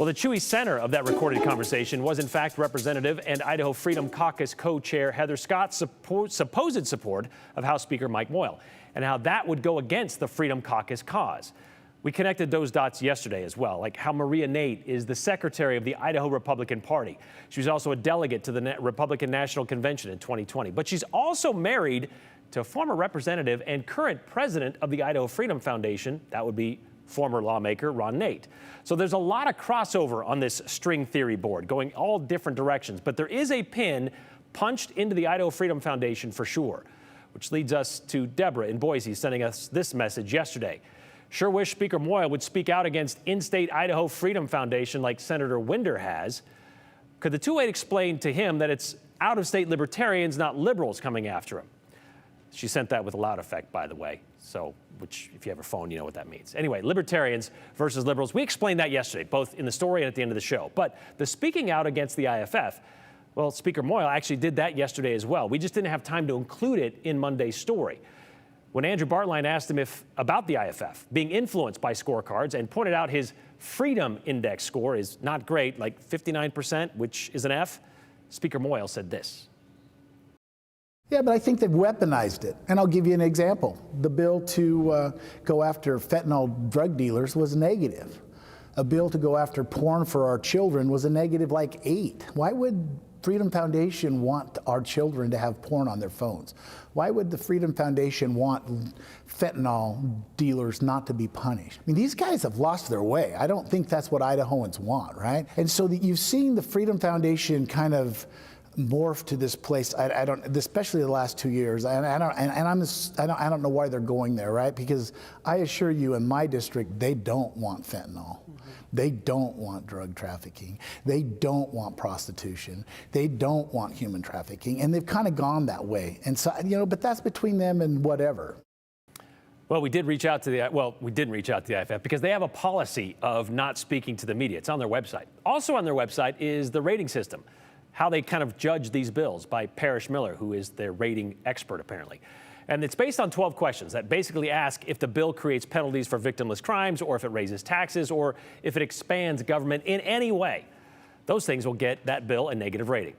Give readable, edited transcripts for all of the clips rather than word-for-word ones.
Well, the Chewy center of that recorded conversation was, in fact, Representative and Idaho Freedom Caucus co-chair Heather Scott's supposed support of House Speaker Mike Moyle, and how that would go against the Freedom Caucus cause. We connected those dots yesterday as well, like how Maria Nate is the secretary of the Idaho Republican Party. She was also a delegate to the Republican National Convention in 2020. But she's also married to a former representative and current president of the Idaho Freedom Foundation. That would be former lawmaker Ron Nate. So there's a lot of crossover on this string theory board going all different directions. But there is a pin punched into the Idaho Freedom Foundation for sure, which leads us to Deborah in Boise sending us this message yesterday. Sure wish Speaker Moyle would speak out against in-state Idaho Freedom Foundation like Senator Winder has. Could the 2-8 explain to him that it's out-of-state libertarians, not liberals, coming after him? She sent that with a loud effect, by the way, so which, if you have a phone, you know what that means. Anyway, libertarians versus liberals. We explained that yesterday, both in the story and at the end of the show. But the speaking out against the IFF, well, Speaker Moyle actually did that yesterday as well. We just didn't have time to include it in Monday's story. When Andrew Bartline asked him about the IFF being influenced by scorecards and pointed out his Freedom Index score is not great, like 59%, which is an F, Speaker Moyle said this. Yeah, but I think they've weaponized it. And I'll give you an example. The bill to go after fentanyl drug dealers was negative. A bill to go after porn for our children was a negative like 8. Why would Freedom Foundation want our children to have porn on their phones? Why would the Freedom Foundation want fentanyl dealers not to be punished? I mean, these guys have lost their way. I don't think that's what Idahoans want, right? And so you've seen the Freedom Foundation kind of morph to this place. I don't, especially the last 2 years, and I don't know why they're going there, right? Because I assure you, in my district, they don't want fentanyl. They don't want drug trafficking. They don't want prostitution. They don't want human trafficking, and they've kind of gone that way. And so, you know, but that's between them and whatever. Well, we didn't reach out to the IFF because they have a policy of not speaking to the media. It's on their website. Also on their website is the rating system, how they kind of judge these bills by Parrish Miller, who is their rating expert, apparently. And it's based on 12 questions that basically ask if the bill creates penalties for victimless crimes, or if it raises taxes, or if it expands government in any way. Those things will get that bill a negative rating.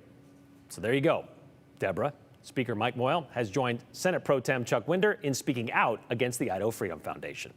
So there you go. Deborah, Speaker Mike Moyle has joined Senate Pro Tem Chuck Winder in speaking out against the Idaho Freedom Foundation.